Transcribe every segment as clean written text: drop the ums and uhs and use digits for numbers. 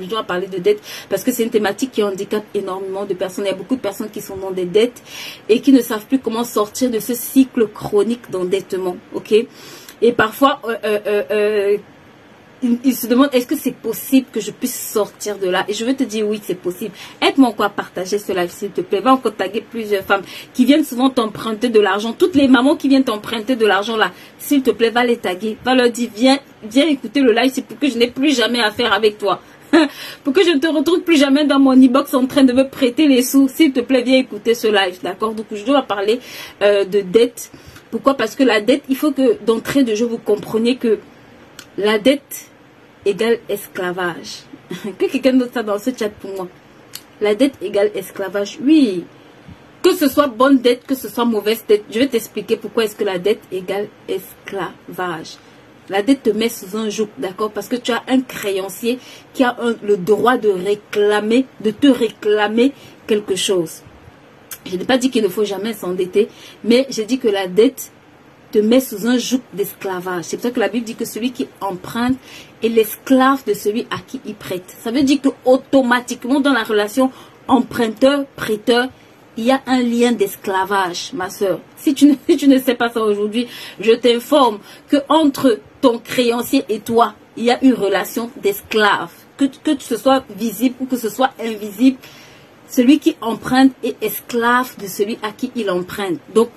aujourd'hui on va parler de dette parce que c'est une thématique qui handicape énormément de personnes. Il y a beaucoup de personnes qui sont dans des dettes et qui ne savent plus comment sortir de ce cycle chronique d'endettement, ok? Et parfois, il se demande, est-ce que c'est possible que je puisse sortir de là? Et je veux te dire, oui, c'est possible. Aide-moi encore à partager ce live, s'il te plaît. Va encore taguer plusieurs femmes qui viennent souvent t'emprunter de l'argent. Toutes les mamans qui viennent t'emprunter de l'argent là, s'il te plaît, va les taguer. Va leur dire, viens écouter le live, c'est pour que je n'ai plus jamais affaire avec toi. Pour que je ne te retrouve plus jamais dans mon e-box en train de me prêter les sous. S'il te plaît, viens écouter ce live, d'accord? Donc, je dois parler de dette. Pourquoi? Parce que la dette, il faut que d'entrée de jeu, vous compreniez que la dette égale esclavage. Que quelqu'un note ça dans ce chat pour moi. La dette égale esclavage. Oui. Que ce soit bonne dette, que ce soit mauvaise dette. Je vais t'expliquer pourquoi est-ce que la dette égale esclavage. La dette te met sous un joug, d'accord? Parce que tu as un créancier qui a le droit de réclamer, de te réclamer quelque chose. Je n'ai pas dit qu'il ne faut jamais s'endetter, mais j'ai dit que la dette te met sous un joug d'esclavage. C'est pour ça que la Bible dit que celui qui emprunte est l'esclave de celui à qui il prête. Ça veut dire que automatiquement dans la relation emprunteur-prêteur, il y a un lien d'esclavage, ma soeur. Si tu ne sais pas ça aujourd'hui, je t'informe que entre ton créancier et toi, il y a une relation d'esclave. Que ce soit visible ou que ce soit invisible, celui qui emprunte est esclave de celui à qui il emprunte. Donc,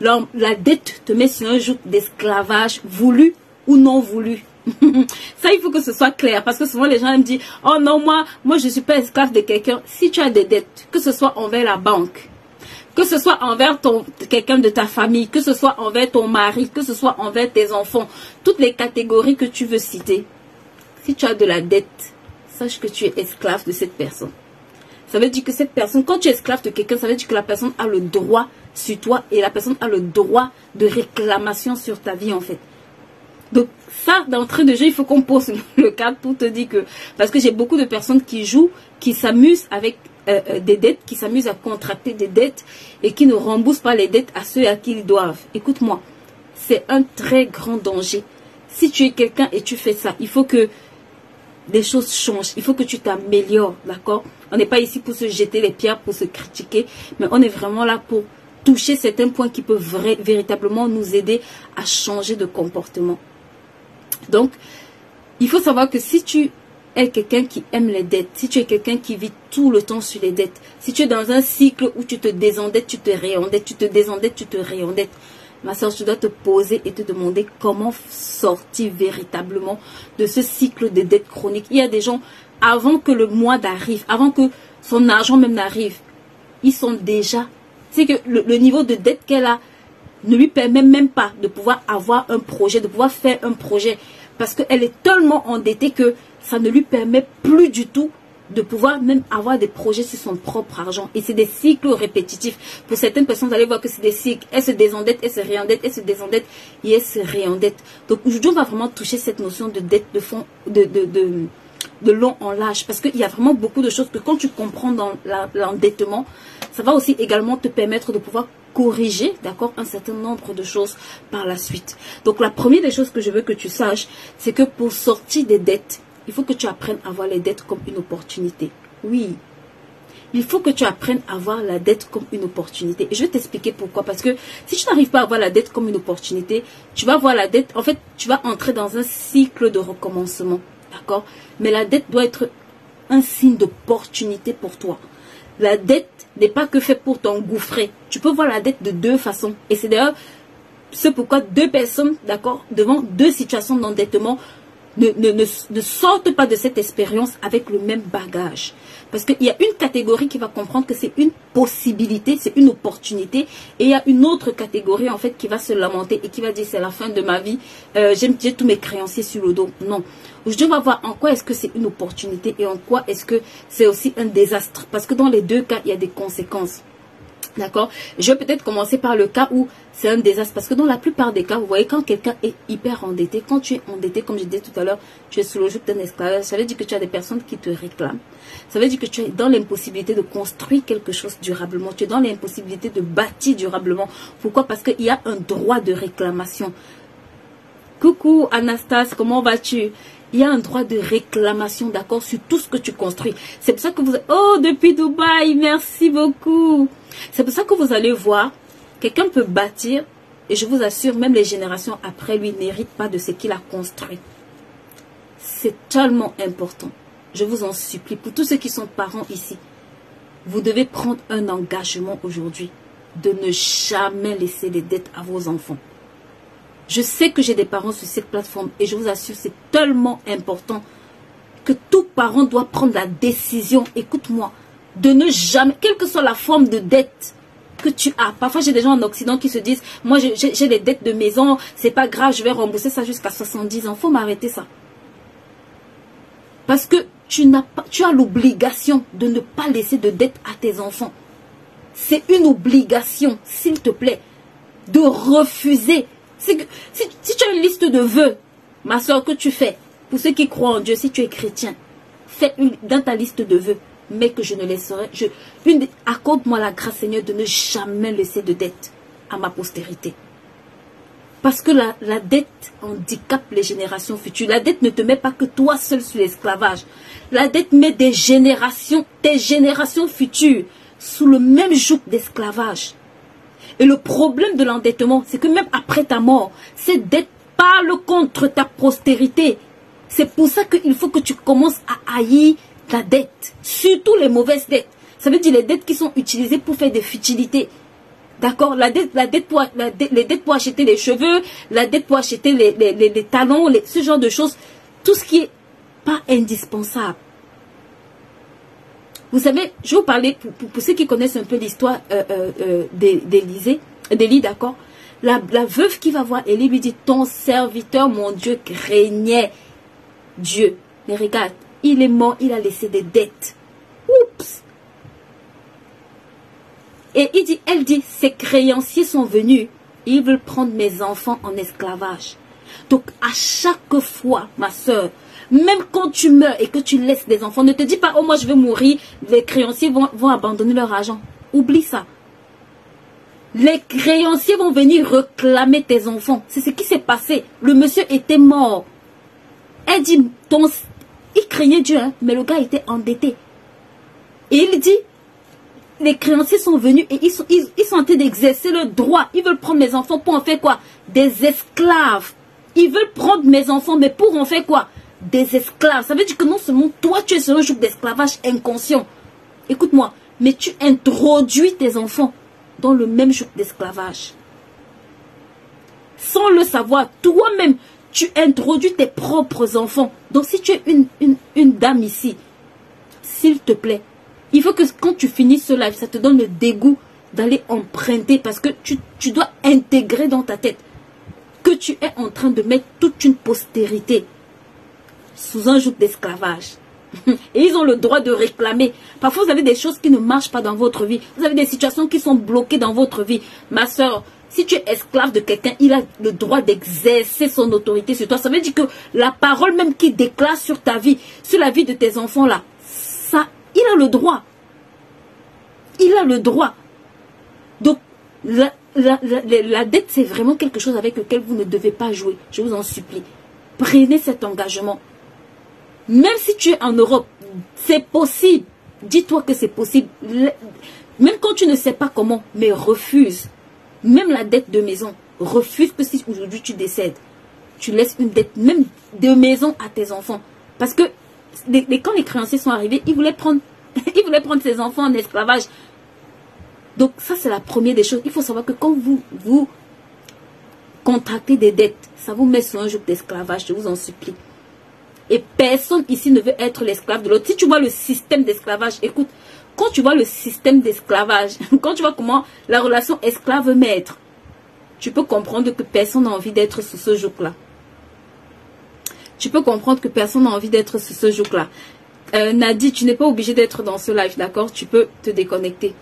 la dette te met sur un joug d'esclavage, voulu ou non voulu. Ça, il faut que ce soit clair. Parce que souvent, les gens me disent, oh non, moi, je ne suis pas esclave de quelqu'un. Si tu as des dettes, que ce soit envers la banque, que ce soit envers quelqu'un de ta famille, que ce soit envers ton mari, que ce soit envers tes enfants, toutes les catégories que tu veux citer, si tu as de la dette, sache que tu es esclave de cette personne. Ça veut dire que cette personne, quand tu es esclave de quelqu'un, ça veut dire que la personne a le droit sur toi et la personne a le droit de réclamation sur ta vie en fait. Donc ça, d'entrée de jeu, il faut qu'on pose le cadre pour te dire que... Parce que j'ai beaucoup de personnes qui jouent, qui s'amusent avec des dettes, qui s'amusent à contracter des dettes et qui ne remboursent pas les dettes à ceux à qui ils doivent. Écoute-moi, c'est un très grand danger. Si tu es quelqu'un et tu fais ça, il faut que des choses changent. Il faut que tu t'améliores, d'accord? On n'est pas ici pour se jeter les pierres, pour se critiquer, mais on est vraiment là pour toucher certains points qui peuvent véritablement nous aider à changer de comportement. Donc, il faut savoir que si tu es quelqu'un qui aime les dettes, si tu es quelqu'un qui vit tout le temps sur les dettes, si tu es dans un cycle où tu te désendettes, tu te réendettes, tu te désendettes, tu te réendettes, ma soeur, tu dois te poser et te demander comment sortir véritablement de ce cycle de dettes chroniques. Il y a des gens, avant que le mois n'arrive, avant que son argent même n'arrive, ils sont déjà... C'est que le niveau de dette qu'elle a ne lui permet même pas de pouvoir avoir un projet, de pouvoir faire un projet. Parce qu'elle est tellement endettée que ça ne lui permet plus du tout de pouvoir même avoir des projets sur son propre argent. Et c'est des cycles répétitifs. Pour certaines personnes, vous allez voir que c'est des cycles. Elle se désendette, elle se réendette, elle se désendette et elle se réendette. Donc aujourd'hui, on va vraiment toucher cette notion de dette de fond, de long en large. Parce qu'il y a vraiment beaucoup de choses que quand tu comprends dans l'endettement, ça va aussi également te permettre de pouvoir corriger, d'accord, un certain nombre de choses par la suite. Donc la première des choses que je veux que tu saches, c'est que pour sortir des dettes, il faut que tu apprennes à voir les dettes comme une opportunité. Oui, il faut que tu apprennes à voir la dette comme une opportunité. Et je vais t'expliquer pourquoi. Parce que si tu n'arrives pas à voir la dette comme une opportunité, tu vas voir la dette, en fait, tu vas entrer dans un cycle de recommencement, d'accord? Mais la dette doit être un signe d'opportunité pour toi. La dette n'est pas que faite pour t'engouffrer. Tu peux voir la dette de deux façons. Et c'est d'ailleurs ce pourquoi deux personnes, d'accord, devant deux situations d'endettement, ne sortent pas de cette expérience avec le même bagage. Parce qu'il y a une catégorie qui va comprendre que c'est une possibilité, c'est une opportunité. Et il y a une autre catégorie en fait qui va se lamenter et qui va dire c'est la fin de ma vie. J'ai tous mes créanciers sur le dos. Non. Aujourd'hui, on va voir en quoi est-ce que c'est une opportunité et en quoi est-ce que c'est aussi un désastre. Parce que dans les deux cas, il y a des conséquences. D'accord? Je vais peut-être commencer par le cas où c'est un désastre. Parce que dans la plupart des cas, vous voyez, quand quelqu'un est hyper endetté, quand tu es endetté, comme je disais tout à l'heure, tu es sous le joug d'un esclavage, ça veut dire que tu as des personnes qui te réclament. Ça veut dire que tu es dans l'impossibilité de construire quelque chose durablement. Tu es dans l'impossibilité de bâtir durablement. Pourquoi? Parce qu'il y a un droit de réclamation. Coucou Anastasse, comment vas-tu? Il y a un droit de réclamation, d'accord, sur tout ce que tu construis. C'est pour ça que vous... Oh, depuis Dubaï, merci beaucoup. C'est pour ça que vous allez voir, quelqu'un peut bâtir, et je vous assure, même les générations après lui n'héritent pas de ce qu'il a construit. C'est tellement important. Je vous en supplie, pour tous ceux qui sont parents ici, vous devez prendre un engagement aujourd'hui de ne jamais laisser des dettes à vos enfants. Je sais que j'ai des parents sur cette plateforme et je vous assure, c'est tellement important que tout parent doit prendre la décision, écoute-moi, de ne jamais, quelle que soit la forme de dette que tu as. Parfois, j'ai des gens en Occident qui se disent, moi j'ai des dettes de maison, c'est pas grave, je vais rembourser ça jusqu'à 70 ans. Faut m'arrêter ça. Parce que tu as l'obligation de ne pas laisser de dette à tes enfants. C'est une obligation, s'il te plaît, de refuser. Si tu as une liste de vœux, ma soeur, que tu fais, pour ceux qui croient en Dieu, si tu es chrétien, fais dans ta liste de vœux, mais que je ne laisserai, accorde-moi la grâce, Seigneur, de ne jamais laisser de dette à ma postérité. Parce que la dette handicape les générations futures. La dette ne te met pas que toi seul sur l'esclavage. La dette met tes générations futures sous le même joug d'esclavage. Et le problème de l'endettement, c'est que même après ta mort, cette dette parle contre ta postérité. C'est pour ça qu'il faut que tu commences à haïr la dette. Surtout les mauvaises dettes. Ça veut dire les dettes qui sont utilisées pour faire des futilités. D'accord, les dettes pour acheter les cheveux, la dette pour acheter les talons, ce genre de choses. Tout ce qui est pas indispensable. Vous savez, je vais vous parler, pour ceux qui connaissent un peu l'histoire d'Élie, d'accord. La veuve qui va voir Élie lui dit, ton serviteur, mon Dieu, craignait Dieu. Mais regarde, il est mort, il a laissé des dettes. Oups. Et elle dit, ces créanciers sont venus, ils veulent prendre mes enfants en esclavage. Donc, à chaque fois, ma soeur, même quand tu meurs et que tu laisses des enfants, ne te dis pas, oh, moi je vais mourir, les créanciers vont abandonner leur argent. Oublie ça. Les créanciers vont venir réclamer tes enfants. C'est ce qui s'est passé. Le monsieur était mort. Elle dit, il craignait Dieu, hein, mais le gars était endetté. Et il dit, les créanciers sont venus et ils sont en train d'exercer le droit. Ils veulent prendre mes enfants pour en faire quoi? Des esclaves. Ils veulent prendre mes enfants, mais pour en faire quoi? Des esclaves. Ça veut dire que non seulement toi, tu es sur un joug d'esclavage inconscient. Écoute-moi, mais tu introduis tes enfants dans le même joug d'esclavage. Sans le savoir, toi-même, tu introduis tes propres enfants. Donc si tu es une dame ici, s'il te plaît, il faut que quand tu finis ce live, ça te donne le dégoût d'aller emprunter parce que tu dois intégrer dans ta tête que tu es en train de mettre toute une postérité sous un joug d'esclavage. Et ils ont le droit de réclamer. Parfois, vous avez des choses qui ne marchent pas dans votre vie. Vous avez des situations qui sont bloquées dans votre vie. Ma soeur, si tu es esclave de quelqu'un, il a le droit d'exercer son autorité sur toi. Ça veut dire que la parole même qu'il déclare sur ta vie, sur la vie de tes enfants là, ça, il a le droit. Il a le droit. Donc, la dette, c'est vraiment quelque chose avec lequel vous ne devez pas jouer. Je vous en supplie. Prenez cet engagement. Même si tu es en Europe, c'est possible. Dis-toi que c'est possible. Même quand tu ne sais pas comment, mais refuse. Même la dette de maison. Refuse que si aujourd'hui tu décèdes, tu laisses une dette même de maison à tes enfants. Parce que quand les créanciers sont arrivés, ils voulaient prendre ses enfants en esclavage. Donc ça, c'est la première des choses. Il faut savoir que quand vous contractez des dettes, ça vous met sur un joug d'esclavage, je vous en supplie. Et personne ici ne veut être l'esclave de l'autre. Si tu vois le système d'esclavage, écoute, quand tu vois le système d'esclavage, quand tu vois comment la relation esclave-maître, tu peux comprendre que personne n'a envie d'être sous ce joug-là. Tu peux comprendre que personne n'a envie d'être sous ce joug-là. Nadie, tu n'es pas obligé d'être dans ce live, d'accord? Tu peux te déconnecter.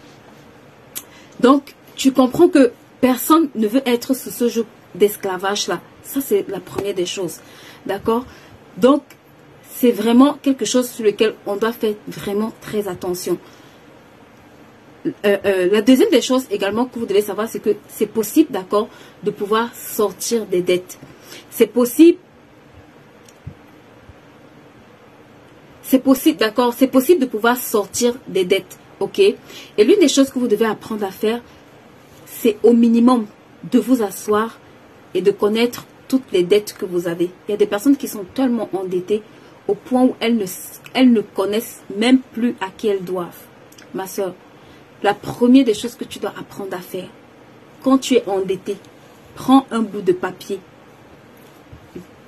Donc, tu comprends que personne ne veut être sous ce joug d'esclavage-là. Ça, c'est la première des choses, d'accord? Donc, c'est vraiment quelque chose sur lequel on doit faire vraiment très attention. La deuxième des choses également que vous devez savoir, c'est que c'est possible, d'accord, de pouvoir sortir des dettes. C'est possible C'est possible, d'accord? C'est possible de pouvoir sortir des dettes, ok? Et l'une des choses que vous devez apprendre à faire, c'est au minimum de vous asseoir et de connaître toutes les dettes que vous avez. Il y a des personnes qui sont tellement endettées au point où elles ne connaissent même plus à qui elles doivent. Ma soeur, la première des choses que tu dois apprendre à faire, quand tu es endetté, prends un bout de papier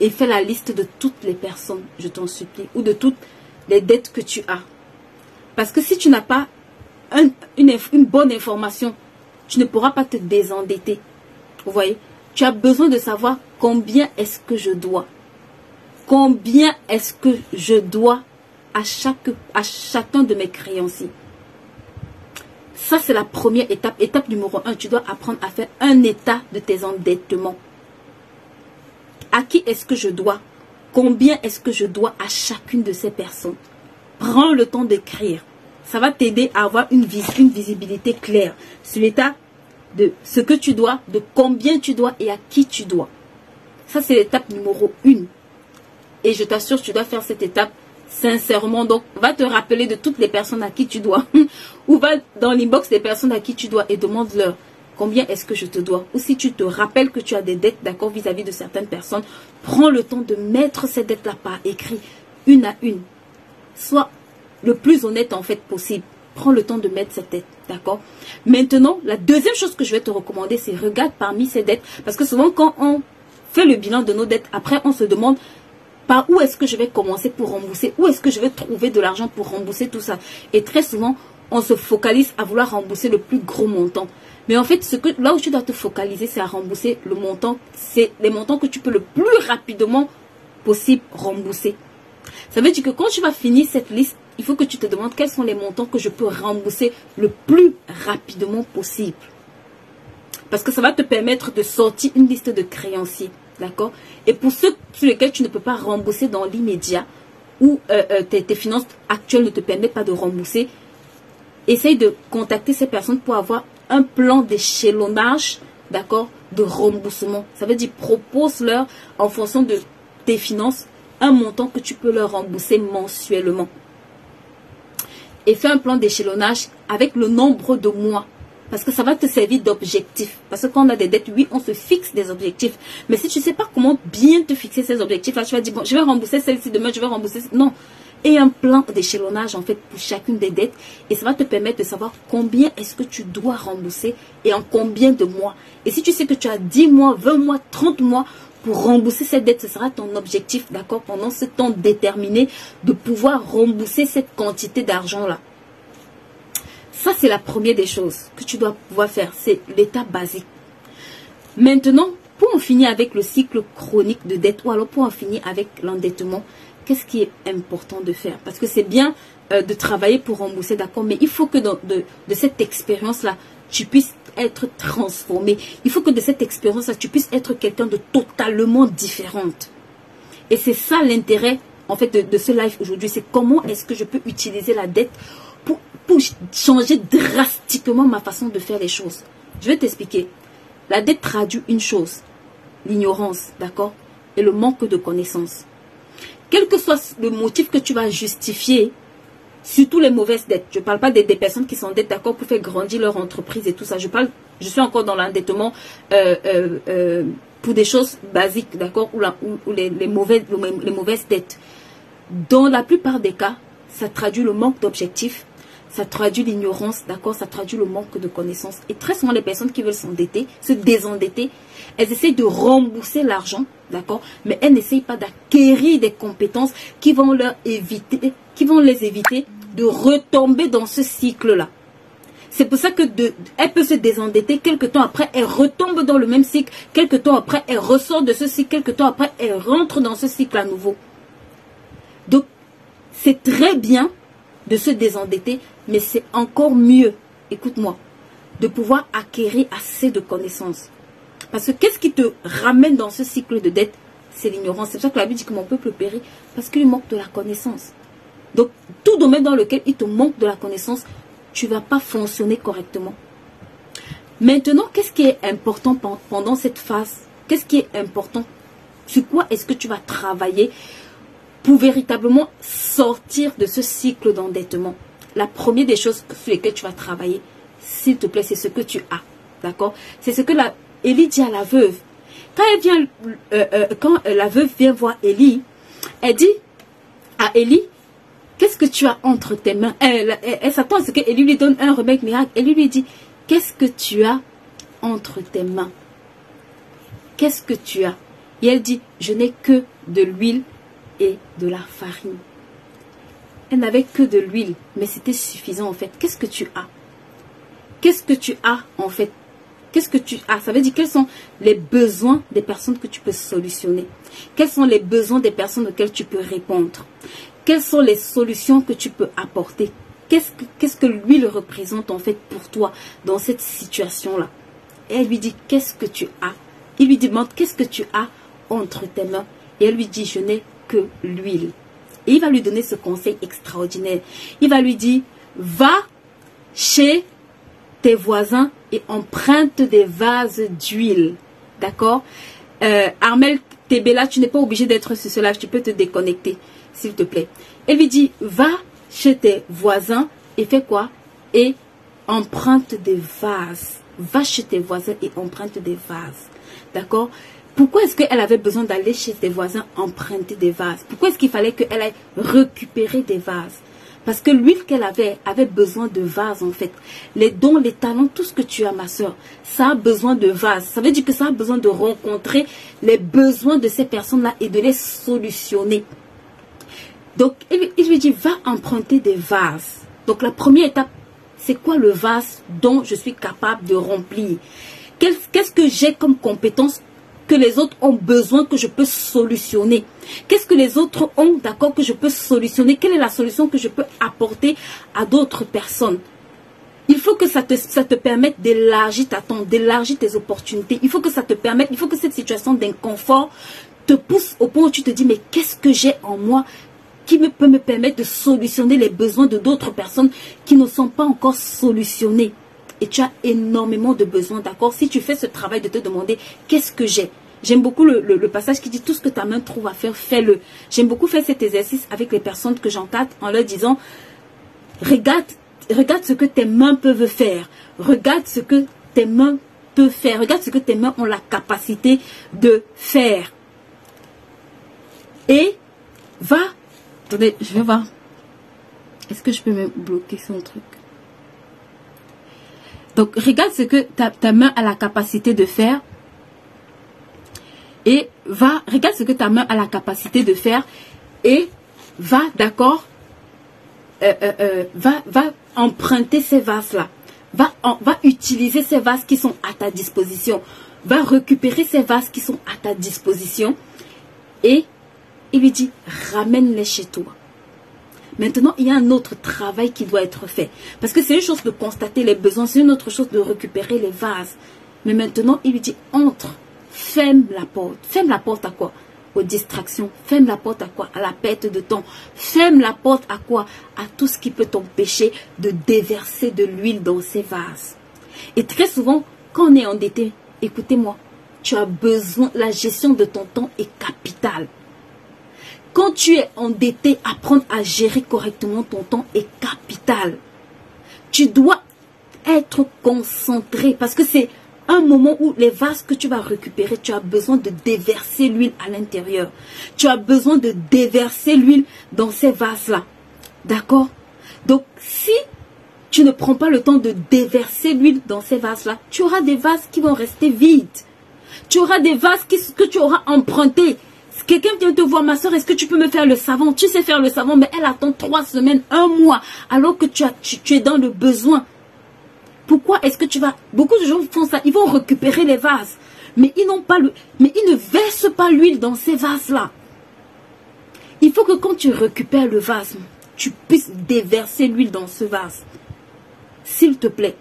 et fais la liste de toutes les personnes, je t'en supplie, ou de toutes les dettes que tu as. Parce que si tu n'as pas une bonne information, tu ne pourras pas te désendetter. Vous voyez? Tu as besoin de savoir combien est-ce que je dois. Combien est-ce que je dois à chacun de mes créanciers. Ça, c'est la première étape. Étape numéro 1, tu dois apprendre à faire un état de tes endettements. À qui est-ce que je dois? Combien est-ce que je dois à chacune de ces personnes? Prends le temps d'écrire. Ça va t'aider à avoir une visibilité claire sur l'état de ce que tu dois, de combien tu dois et à qui tu dois. Ça, c'est l'étape numéro 1. Et je t'assure, tu dois faire cette étape sincèrement. Donc, va te rappeler de toutes les personnes à qui tu dois. Ou va dans l'inbox des personnes à qui tu dois et demande-leur combien est-ce que je te dois. Ou si tu te rappelles que tu as des dettes, d'accord, vis-à-vis de certaines personnes, prends le temps de mettre ces dettes-là par écrit, une à une. Sois le plus honnête en fait possible. Prends le temps de mettre cette dette, d'accord. Maintenant, la deuxième chose que je vais te recommander, c'est regarde parmi ces dettes. Parce que souvent, quand on fait le bilan de nos dettes, après, on se demande par où est-ce que je vais commencer pour rembourser, où est-ce que je vais trouver de l'argent pour rembourser tout ça. Et très souvent, on se focalise à vouloir rembourser le plus gros montant. Mais en fait, là où tu dois te focaliser, c'est à rembourser le montant. C'est les montants que tu peux le plus rapidement possible rembourser. Ça veut dire que quand tu vas finir cette liste, il faut que tu te demandes quels sont les montants que je peux rembourser le plus rapidement possible. Parce que ça va te permettre de sortir une liste de créanciers. D'accord? Et pour ceux sur lesquels tu ne peux pas rembourser dans l'immédiat, ou tes finances actuelles ne te permettent pas de rembourser, essaye de contacter ces personnes pour avoir un plan d'échelonnage, d'accord, de remboursement. Ça veut dire propose-leur en fonction de tes finances un montant que tu peux leur rembourser mensuellement. Et fais un plan d'échelonnage avec le nombre de mois. Parce que ça va te servir d'objectif. Parce que quand on a des dettes, oui, on se fixe des objectifs. Mais si tu ne sais pas comment bien te fixer ces objectifs, là, tu vas dire, bon, je vais rembourser celle-ci demain, je vais rembourser... Non. Et un plan d'échelonnage, en fait, pour chacune des dettes. Et ça va te permettre de savoir combien est-ce que tu dois rembourser et en combien de mois. Et si tu sais que tu as 10 mois, 20 mois, 30 mois pour rembourser cette dette, ce sera ton objectif, d'accord, pendant ce temps déterminé, de pouvoir rembourser cette quantité d'argent-là. Ça, c'est la première des choses que tu dois pouvoir faire. C'est l'étape basique. Maintenant, pour en finir avec le cycle chronique de dette, ou alors pour en finir avec l'endettement, qu'est-ce qui est important de faire? Parce que c'est bien de travailler pour rembourser, d'accord, mais il faut que de cette expérience-là, tu puisses être transformé. Il faut que de cette expérience-là, tu puisses être quelqu'un de totalement différente. Et c'est ça l'intérêt, en fait, de ce live aujourd'hui. C'est comment est-ce que je peux utiliser la dette pour changer drastiquement ma façon de faire les choses. Je vais t'expliquer. La dette traduit une chose, l'ignorance, d'accord, et le manque de connaissances. Quel que soit le motif que tu vas justifier, surtout les mauvaises dettes. Je ne parle pas des personnes qui s'endettent, d'accord, pour faire grandir leur entreprise et tout ça. Je suis encore dans l'endettement pour des choses basiques, d'accord, ou les mauvaises dettes. Dans la plupart des cas, ça traduit le manque d'objectifs. Ça traduit l'ignorance, d'accord, ça traduit le manque de connaissances. Et très souvent, les personnes qui veulent s'endetter, se désendetter, elles essayent de rembourser l'argent, d'accord, mais elles n'essayent pas d'acquérir des compétences qui vont les éviter de retomber dans ce cycle-là. C'est pour ça que elle peut se désendetter, quelque temps après, elle retombe dans le même cycle, quelque temps après, elle ressort de ce cycle, quelque temps après, elle rentre dans ce cycle à nouveau. Donc, c'est très bien de se désendetter, mais c'est encore mieux, écoute-moi, de pouvoir acquérir assez de connaissances. Parce que qu'est-ce qui te ramène dans ce cycle de dette? C'est l'ignorance. C'est pour ça que la Bible dit que mon peuple périt, parce qu'il manque de la connaissance. Donc, tout domaine dans lequel il te manque de la connaissance, tu ne vas pas fonctionner correctement. Maintenant, qu'est-ce qui est important pendant cette phase? Qu'est-ce qui est important? Sur quoi est-ce que tu vas travailler pour véritablement sortir de ce cycle d'endettement. La première des choses sur lesquelles tu vas travailler, s'il te plaît, c'est ce que tu as. D'accord? C'est ce que Élie dit à la veuve. Quand la veuve vient voir Élie, elle dit à Élie, qu'est-ce que tu as entre tes mains? Elle s'attend à ce que Élie lui donne un remède miracle. Élie lui dit, qu'est-ce que tu as entre tes mains? Qu'est-ce que tu as? Et elle dit, je n'ai que de l'huile et de la farine. Elle n'avait que de l'huile, mais c'était suffisant en fait. Qu'est-ce que tu as? Qu'est-ce que tu as en fait? Qu'est-ce que tu as? Ça veut dire quels sont les besoins des personnes que tu peux solutionner? Quels sont les besoins des personnes auxquelles tu peux répondre? Quelles sont les solutions que tu peux apporter? Qu'est-ce que l'huile représente en fait pour toi dans cette situation-là? Et elle lui dit, qu'est-ce que tu as? Il lui demande, qu'est-ce que tu as entre tes mains? Et elle lui dit, je n'ai que l'huile. Et il va lui donner ce conseil extraordinaire. Il va lui dire, va chez tes voisins et emprunte des vases d'huile. D'accord? Armel Tebela, tu n'es pas obligé d'être sur ce live, tu peux te déconnecter, s'il te plaît. Elle lui dit, va chez tes voisins et fais quoi? Et emprunte des vases. Va chez tes voisins et emprunte des vases. D'accord? Pourquoi est-ce qu'elle avait besoin d'aller chez tes voisins emprunter des vases? Pourquoi est-ce qu'il fallait qu'elle aille récupérer des vases? Parce que l'huile qu'elle avait besoin de vases en fait. Les dons, les talents, tout ce que tu as ma soeur, ça a besoin de vases. Ça veut dire que ça a besoin de rencontrer les besoins de ces personnes-là et de les solutionner. Donc, il lui dit, va emprunter des vases. Donc, la première étape, c'est quoi le vase dont je suis capable de remplir? Qu'est-ce que j'ai comme compétence que les autres ont besoin, que je peux solutionner? Qu'est-ce que les autres ont, d'accord, que je peux solutionner? Quelle est la solution que je peux apporter à d'autres personnes? Il faut que ça te permette d'élargir ta tente, d'élargir tes opportunités. Il faut que ça te permette, il faut que cette situation d'inconfort te pousse au point où tu te dis, mais qu'est-ce que j'ai en moi qui peut me permettre de solutionner les besoins de d'autres personnes qui ne sont pas encore solutionnés? Et tu as énormément de besoins, d'accord? Si tu fais ce travail de te demander, qu'est-ce que j'ai? J'aime beaucoup le passage qui dit, tout ce que ta main trouve à faire, fais-le. J'aime beaucoup faire cet exercice avec les personnes que j'encadre en leur disant, regarde ce que tes mains peuvent faire. Regarde ce que tes mains peuvent faire. Regarde ce que tes mains ont la capacité de faire. Et va. Attendez, je vais voir. Est-ce que je peux me bloquer son truc? Donc, regarde ce que ta main a la capacité de faire. Et regarde ce que ta main a la capacité de faire. Et va, d'accord, va emprunter ces vases-là. Va utiliser ces vases qui sont à ta disposition. Va récupérer ces vases qui sont à ta disposition. Et il lui dit, ramène-les chez toi. Maintenant, il y a un autre travail qui doit être fait. Parce que c'est une chose de constater les besoins, c'est une autre chose de récupérer les vases. Mais maintenant, il lui dit, entre, ferme la porte. Ferme la porte à quoi? Aux distractions. Ferme la porte à quoi? À la perte de temps. Ferme la porte à quoi? À tout ce qui peut t'empêcher de déverser de l'huile dans ces vases. Et très souvent, quand on est endetté, écoutez-moi, tu as besoin, la gestion de ton temps est capitale. Quand tu es endetté, apprendre à gérer correctement ton temps est capital. Tu dois être concentré parce que c'est un moment où les vases que tu vas récupérer, tu as besoin de déverser l'huile à l'intérieur. Tu as besoin de déverser l'huile dans ces vases-là. D'accord? Donc, si tu ne prends pas le temps de déverser l'huile dans ces vases-là, tu auras des vases qui vont rester vides. Tu auras des vases que tu auras empruntés. Quelqu'un vient te voir, ma soeur, est-ce que tu peux me faire le savon? Tu sais faire le savon, mais elle attend 3 semaines, 1 mois, alors que tu es dans le besoin. Pourquoi est-ce que tu vas... Beaucoup de gens font ça, ils vont récupérer les vases, mais ils ne versent pas l'huile dans ces vases-là. Il faut que quand tu récupères le vase, tu puisses déverser l'huile dans ce vase. S'il te plaît,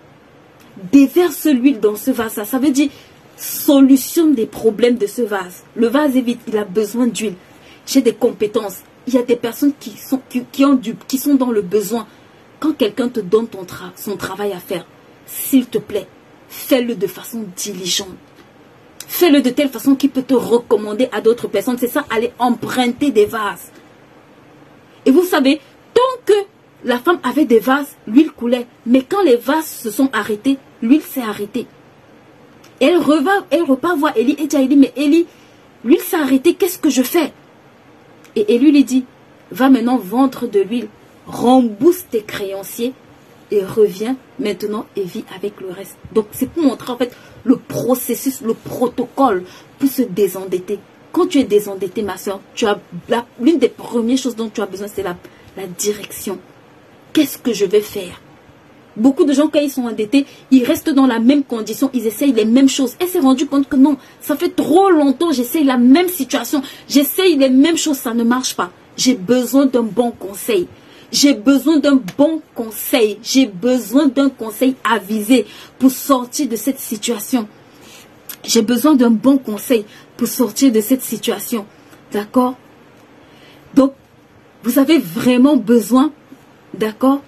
déverse l'huile dans ce vase-là. Ça veut dire... solutionne des problèmes de ce vase. Le vase est vide, il a besoin d'huile. J'ai des compétences. Il y a des personnes qui sont dans le besoin. Quand quelqu'un te donne son travail à faire, s'il te plaît, fais-le de façon diligente. Fais-le de telle façon qu'il peut te recommander à d'autres personnes. C'est ça, aller emprunter des vases. Et vous savez, tant que la femme avait des vases, l'huile coulait. Mais quand les vases se sont arrêtés, l'huile s'est arrêtée. Et elle repart voir Élie et dit à Élie, mais Élie, l'huile s'est arrêtée, qu'est-ce que je fais? Et Élie lui dit, va maintenant vendre de l'huile, rembourse tes créanciers et reviens maintenant et vis avec le reste. Donc c'est pour montrer en fait le processus, le protocole pour se désendetter. Quand tu es désendetté, ma soeur, l'une des premières choses dont tu as besoin, c'est la direction. Qu'est-ce que je vais faire? Beaucoup de gens, quand ils sont endettés, ils restent dans la même condition, ils essayent les mêmes choses. Elle s'est rendue compte que non, ça fait trop longtemps, j'essaye la même situation, j'essaye les mêmes choses, ça ne marche pas. J'ai besoin d'un bon conseil. J'ai besoin d'un bon conseil. J'ai besoin d'un conseil avisé pour sortir de cette situation. J'ai besoin d'un bon conseil pour sortir de cette situation. D'accord? Donc, vous avez vraiment besoin, d'accord?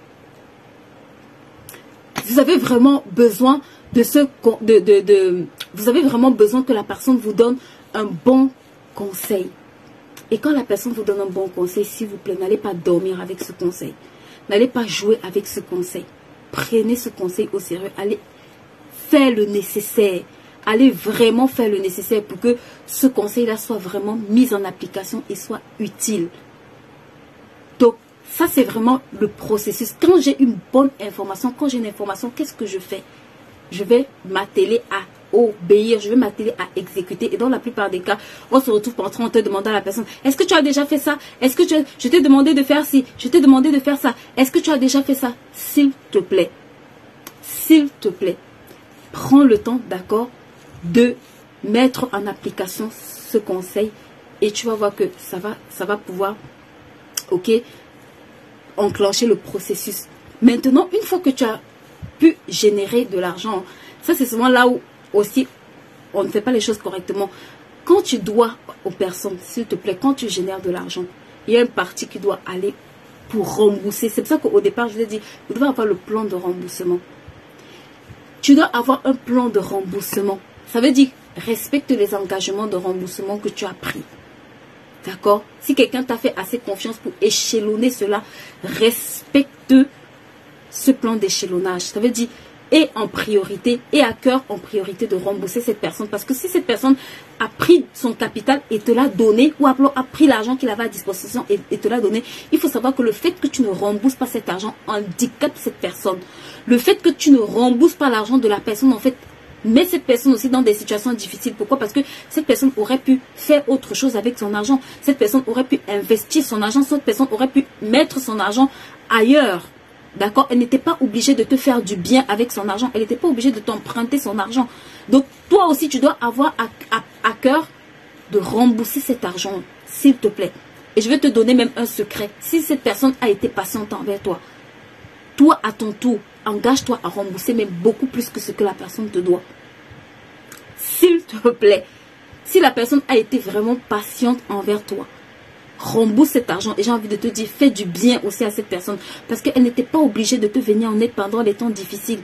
Vous avez vraiment besoin vous avez vraiment besoin que la personne vous donne un bon conseil. Et quand la personne vous donne un bon conseil, s'il vous plaît, n'allez pas dormir avec ce conseil. N'allez pas jouer avec ce conseil. Prenez ce conseil au sérieux. Allez faire le nécessaire. Allez vraiment faire le nécessaire pour que ce conseil-là soit vraiment mis en application et soit utile. Donc, ça, c'est vraiment le processus. Quand j'ai une bonne information, quand j'ai une information, qu'est-ce que je fais? Je vais m'atteler à obéir, je vais m'atteler à exécuter. Et dans la plupart des cas, on se retrouve en train de demander à la personne, est-ce que tu as déjà fait ça? Est-ce que je t'ai demandé de faire ci? Je t'ai demandé de faire ça. Est-ce que tu as déjà fait ça? S'il te plaît, prends le temps, d'accord, de mettre en application ce conseil et tu vas voir que ça va pouvoir, ok, enclencher le processus. Maintenant, une fois que tu as pu générer de l'argent, ça c'est souvent là où aussi on ne fait pas les choses correctement. Quand tu dois aux personnes, s'il te plaît, quand tu génères de l'argent, il y a une partie qui doit aller pour rembourser. C'est pour ça qu'au départ, je vous ai dit, vous devez avoir le plan de remboursement. Tu dois avoir un plan de remboursement. Ça veut dire, respecte les engagements de remboursement que tu as pris. D'accord? Si quelqu'un t'a fait assez confiance pour échelonner cela, respecte ce plan d'échelonnage. Ça veut dire, et en priorité, et à cœur en priorité de rembourser cette personne. Parce que si cette personne a pris son capital et te l'a donné, ou a pris l'argent qu'il avait à disposition et te l'a donné, il faut savoir que le fait que tu ne rembourses pas cet argent handicape cette personne. Le fait que tu ne rembourses pas l'argent de la personne, en fait, met cette personne aussi dans des situations difficiles. Pourquoi? Parce que cette personne aurait pu faire autre chose avec son argent. Cette personne aurait pu investir son argent. Cette personne aurait pu mettre son argent ailleurs. D'accord? Elle n'était pas obligée de te faire du bien avec son argent. Elle n'était pas obligée de t'emprunter son argent. Donc, toi aussi, tu dois avoir à cœur de rembourser cet argent, s'il te plaît. Et je vais te donner même un secret. Si cette personne a été patiente envers toi, toi, à ton tour, engage-toi à rembourser même beaucoup plus que ce que la personne te doit. S'il te plaît. Si la personne a été vraiment patiente envers toi, rembourse cet argent. Et j'ai envie de te dire, fais du bien aussi à cette personne. Parce qu'elle n'était pas obligée de te venir en aide pendant les temps difficiles.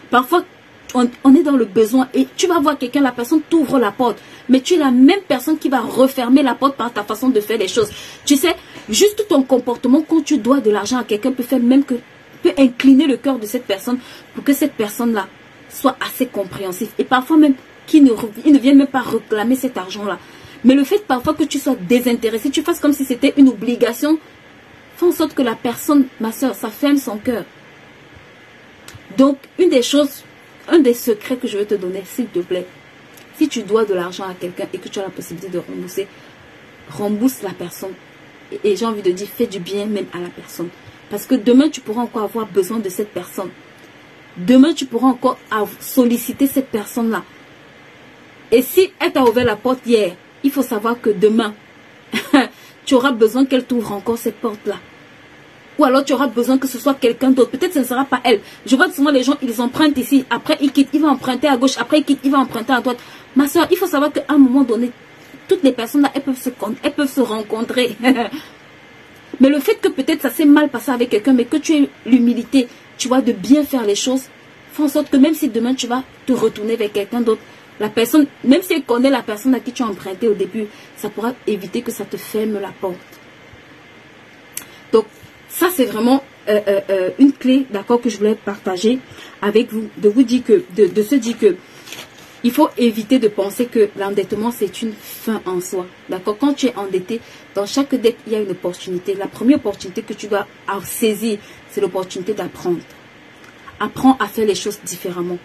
Parfois, on est dans le besoin et tu vas voir quelqu'un, la personne t'ouvre la porte. Mais tu es la même personne qui va refermer la porte par ta façon de faire les choses. Tu sais, juste ton comportement quand tu dois de l'argent à quelqu'un peut faire même que peut incliner le cœur de cette personne pour que cette personne-là soit assez compréhensive. Et parfois même, qu'il ne vienne même pas réclamer cet argent-là. Mais le fait parfois que tu sois désintéressé, tu fasses comme si c'était une obligation, fais en sorte que la personne, ma soeur, ça ferme son cœur. Donc, une des choses, un des secrets que je vais te donner, s'il te plaît, si tu dois de l'argent à quelqu'un et que tu as la possibilité de rembourser, rembourse la personne. Et j'ai envie de dire, fais du bien même à la personne. Parce que demain, tu pourras encore avoir besoin de cette personne. Demain, tu pourras encore solliciter cette personne-là. Et si elle t'a ouvert la porte hier, il faut savoir que demain, tu auras besoin qu'elle t'ouvre encore cette porte-là. Ou alors tu auras besoin que ce soit quelqu'un d'autre. Peut-être que ce ne sera pas elle. Je vois souvent les gens, ils empruntent ici, après ils quittent, ils vont emprunter à gauche, après ils quittent, ils vont emprunter à droite. Ma soeur, il faut savoir qu'à un moment donné, toutes les personnes là, elles peuvent se rencontrer. Mais le fait que peut-être ça s'est mal passé avec quelqu'un, mais que tu aies l'humilité, tu vois, de bien faire les choses, fais en sorte que même si demain tu vas te retourner vers quelqu'un d'autre, la personne, même si elle connaît la personne à qui tu as emprunté au début, ça pourra éviter que ça te ferme la porte. Donc, ça, c'est vraiment une clé, d'accord, que je voulais partager avec vous. De vous dire que, de se dire que il faut éviter de penser que l'endettement, c'est une fin en soi. D'accord? Quand tu es endetté, dans chaque dette, il y a une opportunité. La première opportunité que tu dois saisir, c'est l'opportunité d'apprendre. Apprends à faire les choses différemment.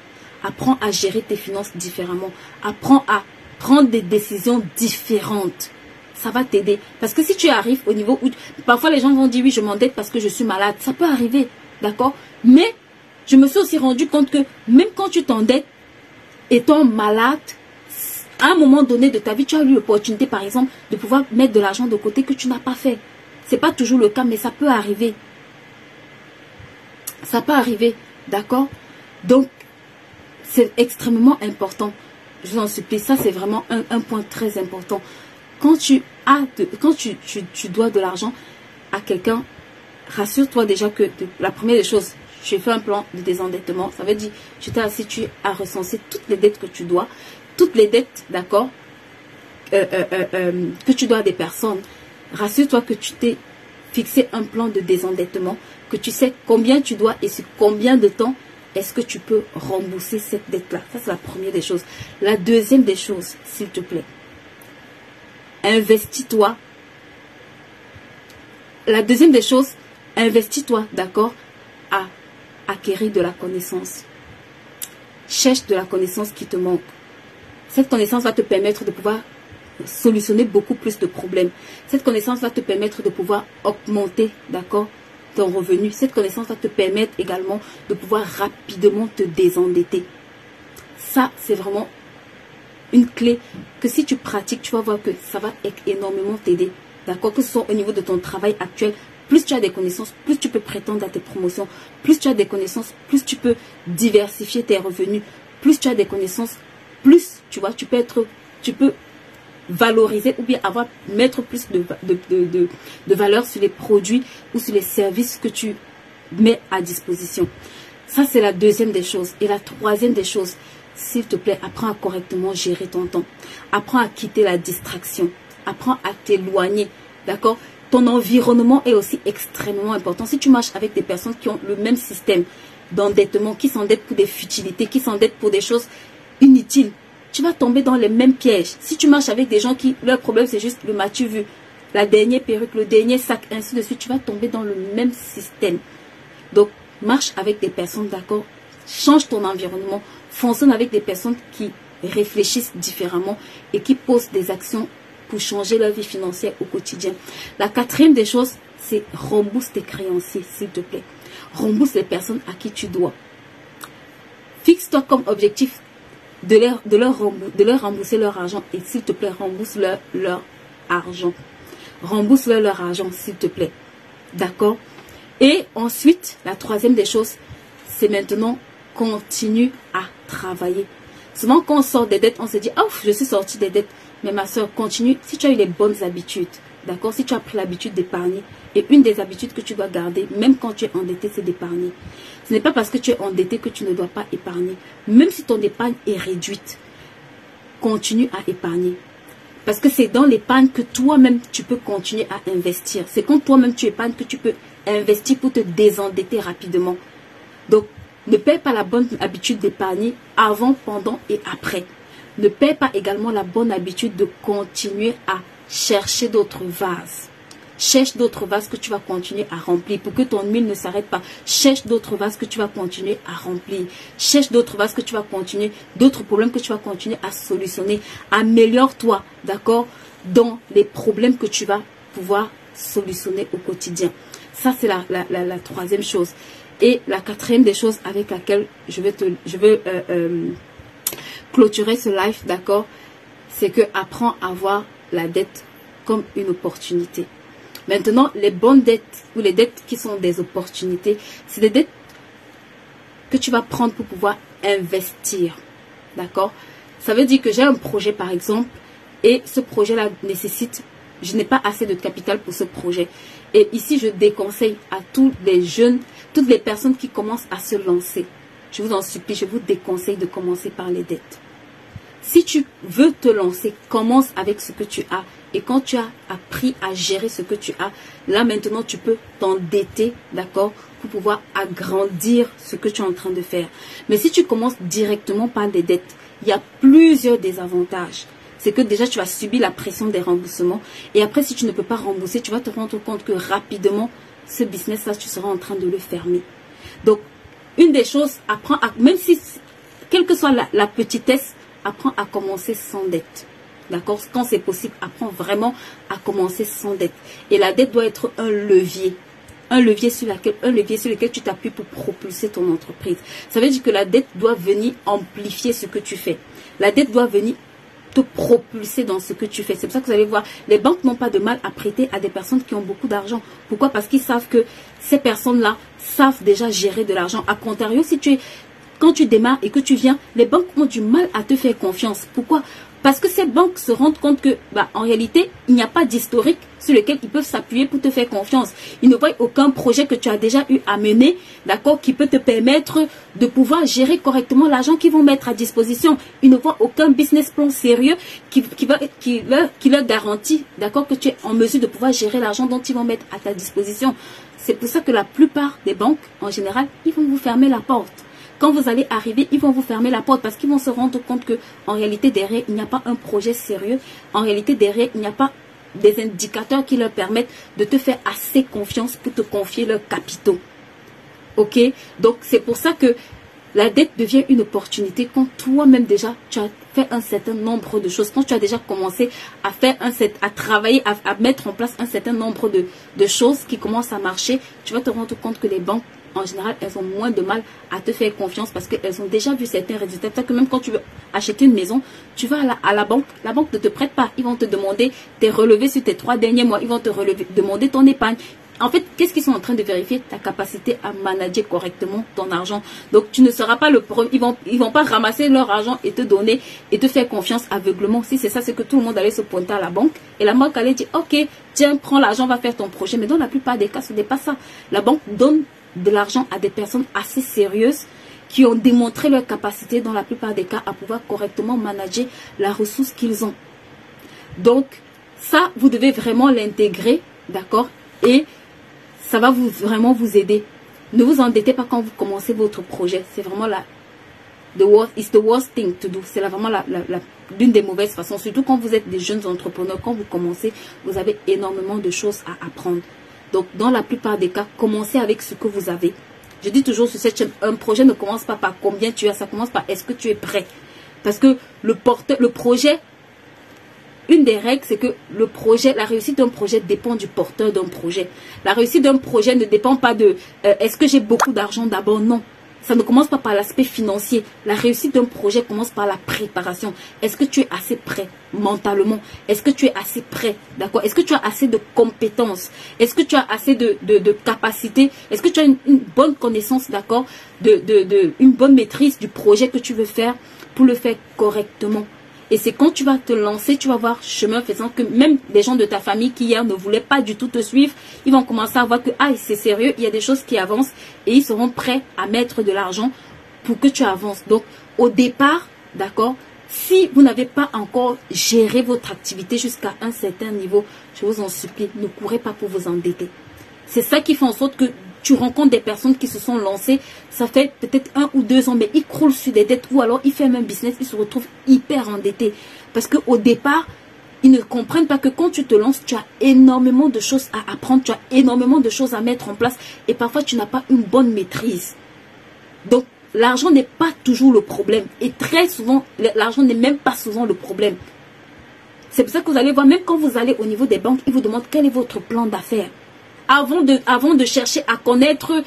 Apprends à gérer tes finances différemment. Apprends à prendre des décisions différentes. Ça va t'aider. Parce que si tu arrives au niveau où... Parfois, les gens vont dire, oui, je m'endette parce que je suis malade. Ça peut arriver. D'accord? Mais, je me suis aussi rendu compte que même quand tu t'endettes, étant malade, à un moment donné de ta vie, tu as eu l'opportunité, par exemple, de pouvoir mettre de l'argent de côté que tu n'as pas fait. Ce n'est pas toujours le cas, mais ça peut arriver. Ça peut arriver, d'accord? Donc, c'est extrêmement important. Je vous en supplie, ça c'est vraiment un point très important. Quand tu dois de l'argent à quelqu'un, rassure-toi déjà que la première des choses, tu fais un plan de désendettement. Ça veut dire, tu t'es assis, tu as recensé toutes les dettes que tu dois. Toutes les dettes, d'accord, que tu dois à des personnes. Rassure-toi que tu t'es fixé un plan de désendettement, que tu sais combien tu dois et sur combien de temps est-ce que tu peux rembourser cette dette-là. Ça, c'est la première des choses. La deuxième des choses, s'il te plaît, investis-toi. La deuxième des choses, investis-toi, d'accord, à acquérir de la connaissance. Cherche de la connaissance qui te manque. Cette connaissance va te permettre de pouvoir solutionner beaucoup plus de problèmes. Cette connaissance va te permettre de pouvoir augmenter, d'accord, ton revenu. Cette connaissance va te permettre également de pouvoir rapidement te désendetter. Ça, c'est vraiment une clé que si tu pratiques, tu vas voir que ça va énormément t'aider. D'accord, que ce soit au niveau de ton travail actuel. Plus tu as des connaissances, plus tu peux prétendre à tes promotions. Plus tu as des connaissances, plus tu peux diversifier tes revenus. Plus tu as des connaissances, plus tu vois, tu peux valoriser ou bien mettre plus de valeur sur les produits ou sur les services que tu mets à disposition. Ça, c'est la deuxième des choses. Et la troisième des choses, s'il te plaît, apprends à correctement gérer ton temps. Apprends à quitter la distraction. Apprends à t'éloigner. D'accord? Ton environnement est aussi extrêmement important. Si tu marches avec des personnes qui ont le même système d'endettement, qui s'endettent pour des futilités, qui s'endettent pour des choses inutiles, tu vas tomber dans les mêmes pièges. Si tu marches avec des gens qui, leur problème c'est juste le m'as-tu vu, la dernière perruque, le dernier sac, ainsi de suite, tu vas tomber dans le même système. Donc, marche avec des personnes, d'accord? Change ton environnement. Fonctionne avec des personnes qui réfléchissent différemment et qui posent des actions pour changer leur vie financière au quotidien. La quatrième des choses, c'est rembourse tes créanciers, s'il te plaît. Rembourse les personnes à qui tu dois. Fixe-toi comme objectif de leur rembourser leur argent et s'il te plaît, rembourse leur argent. Rembourse leur argent, s'il te plaît. D'accord? Et ensuite, la troisième des choses, c'est maintenant continue à travailler. Souvent, quand on sort des dettes, on se dit, oh, je suis sortie des dettes. Mais ma soeur, continue. Si tu as eu les bonnes habitudes, d'accord, si tu as pris l'habitude d'épargner, et une des habitudes que tu dois garder, même quand tu es endetté, c'est d'épargner. Ce n'est pas parce que tu es endetté que tu ne dois pas épargner. Même si ton épargne est réduite, continue à épargner. Parce que c'est dans l'épargne que toi-même, tu peux continuer à investir. C'est quand toi-même tu épargnes que tu peux investir pour te désendetter rapidement. Donc, ne perds pas la bonne habitude d'épargner avant, pendant et après. Ne perds pas également la bonne habitude de continuer à chercher d'autres vases. Cherche d'autres vases que tu vas continuer à remplir pour que ton huile ne s'arrête pas. Cherche d'autres vases que tu vas continuer à remplir. Cherche d'autres vases que tu vas continuer, d'autres problèmes que tu vas continuer à solutionner. Améliore-toi, d'accord, dans les problèmes que tu vas pouvoir solutionner au quotidien. Ça, c'est la troisième chose. Et la quatrième des choses avec laquelle je veux clôturer ce live, d'accord, c'est que apprends à voir la dette comme une opportunité. Maintenant, les bonnes dettes ou les dettes qui sont des opportunités, c'est des dettes que tu vas prendre pour pouvoir investir. D'accord? Ça veut dire que j'ai un projet par exemple et ce projet-là nécessite, je n'ai pas assez de capital pour ce projet. Et ici, je déconseille à tous les jeunes, toutes les personnes qui commencent à se lancer. Je vous en supplie, je vous déconseille de commencer par les dettes. Si tu veux te lancer, commence avec ce que tu as. Et quand tu as appris à gérer ce que tu as, là maintenant tu peux t'endetter, d'accord, pour pouvoir agrandir ce que tu es en train de faire. Mais si tu commences directement par des dettes, il y a plusieurs désavantages. C'est que déjà tu vas subir la pression des remboursements. Et après, si tu ne peux pas rembourser, tu vas te rendre compte que rapidement, ce business-là, tu seras en train de le fermer. Donc, une des choses, apprends à, même si, quelle que soit la petitesse, apprends à commencer sans dette. D'accord? Quand c'est possible, apprends vraiment à commencer sans dette. Et la dette doit être un levier. Un levier sur lequel tu t'appuies pour propulser ton entreprise. Ça veut dire que la dette doit venir amplifier ce que tu fais. La dette doit venir te propulser dans ce que tu fais. C'est pour ça que vous allez voir, les banques n'ont pas de mal à prêter à des personnes qui ont beaucoup d'argent. Pourquoi? Parce qu'ils savent que ces personnes-là savent déjà gérer de l'argent. A contrario, quand tu démarres et que tu viens, les banques ont du mal à te faire confiance. Pourquoi? Parce que ces banques se rendent compte que, en réalité, il n'y a pas d'historique sur lequel ils peuvent s'appuyer pour te faire confiance. Ils ne voient aucun projet que tu as déjà eu à mener, d'accord, qui peut te permettre de pouvoir gérer correctement l'argent qu'ils vont mettre à disposition. Ils ne voient aucun business plan sérieux qui leur garantit, d'accord, que tu es en mesure de pouvoir gérer l'argent dont ils vont mettre à ta disposition. C'est pour ça que la plupart des banques, en général, ils vont vous fermer la porte. Quand vous allez arriver, ils vont vous fermer la porte parce qu'ils vont se rendre compte que en réalité, derrière, il n'y a pas un projet sérieux. En réalité, derrière, il n'y a pas des indicateurs qui leur permettent de te faire assez confiance pour te confier leurs capitaux. Ok? Donc, c'est pour ça que la dette devient une opportunité quand toi-même déjà, tu as fait un certain nombre de choses. Quand tu as déjà commencé à faire à travailler, à mettre en place un certain nombre de choses qui commencent à marcher, tu vas te rendre compte que les banques, en général, elles ont moins de mal à te faire confiance parce qu'elles ont déjà vu certains résultats. C'est-à-dire que même quand tu veux acheter une maison, tu vas à la banque ne te prête pas. Ils vont te demander tes relevés sur tes 3 derniers mois. Ils vont te demander ton épargne. En fait, qu'est-ce qu'ils sont en train de vérifier? Ta capacité à manager correctement ton argent. Donc, tu ne seras pas le premier. Ils vont pas ramasser leur argent et te donner et te faire confiance aveuglement. Si c'est ça, c'est que tout le monde allait se pointer à la banque et la banque allait dire, ok, tiens, prends l'argent, va faire ton projet. Mais dans la plupart des cas, ce n'est pas ça. La banque donne de l'argent à des personnes assez sérieuses qui ont démontré leur capacité dans la plupart des cas à pouvoir correctement manager la ressource qu'ils ont. Donc, ça, vous devez vraiment l'intégrer, d'accord? Et ça va vraiment vous aider. Ne vous endettez pas quand vous commencez votre projet. C'est vraiment it's the worst thing to do. C'est vraiment l'une des mauvaises façons. Surtout quand vous êtes des jeunes entrepreneurs, quand vous commencez, vous avez énormément de choses à apprendre. Donc, dans la plupart des cas, commencez avec ce que vous avez. Je dis toujours sur cette chaîne, un projet ne commence pas par combien tu as, ça commence par est-ce que tu es prêt. Parce que le projet, une des règles, c'est que la réussite d'un projet dépend du porteur d'un projet. La réussite d'un projet ne dépend pas de est-ce que j'ai beaucoup d'argent d'abord, non. Ça ne commence pas par l'aspect financier. La réussite d'un projet commence par la préparation. Est-ce que tu es assez prêt mentalement? Est-ce que tu es assez prêt? D'accord? Est-ce que tu as assez de compétences? Est-ce que tu as assez de capacités? Est-ce que tu as une bonne connaissance, d'accord? Une bonne maîtrise du projet que tu veux faire pour le faire correctement? Et c'est quand tu vas te lancer, tu vas voir chemin faisant que même les gens de ta famille qui hier ne voulaient pas du tout te suivre, ils vont commencer à voir que c'est sérieux, il y a des choses qui avancent et ils seront prêts à mettre de l'argent pour que tu avances. Donc au départ, d'accord, si vous n'avez pas encore géré votre activité jusqu'à un certain niveau, je vous en supplie, ne courez pas pour vous endetter. C'est ça qui fait en sorte que tu rencontres des personnes qui se sont lancées, ça fait peut-être 1 ou 2 ans, mais ils croulent sur des dettes ou alors ils ferment un business, ils se retrouvent hyper endettés. Parce qu'au départ, ils ne comprennent pas que quand tu te lances, tu as énormément de choses à apprendre, tu as énormément de choses à mettre en place et parfois tu n'as pas une bonne maîtrise. Donc, l'argent n'est pas toujours le problème et très souvent, l'argent n'est même pas souvent le problème. C'est pour ça que vous allez voir, même quand vous allez au niveau des banques, ils vous demandent quel est votre plan d'affaires. Avant de chercher à connaître